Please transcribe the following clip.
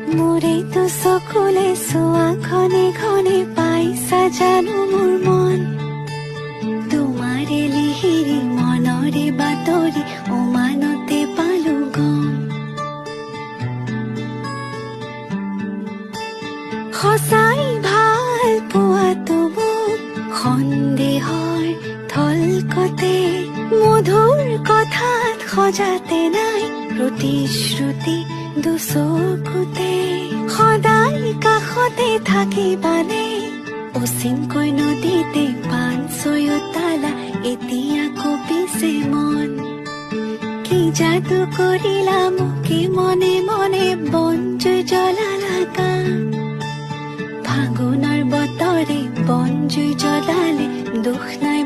মোৰেতো চকুলে চোৱা ঘনে ঘনে পাইছা জানো মোৰ মন তোমাৰে লিহিৰি মনৰে বাতৰি অমানতে পালো গম সঁচাই ভাল পোৱাটো মোক সন্দেহৰ থলকতে মধুৰ কথাত সজাতে নাই প্ৰতিশ্ৰুতি দুচকুতে সদায় কাষতে থাকিবানে অচিনকৈ নদীতে পান ছয়তালা এতিয়া কঁপিছে মন কি যাদু কৰিলা মোকে মনে মনে বনজুই জ্বলালা গান ফাগুনৰ বতৰে বনজুই জ্বলালে দুখ নাই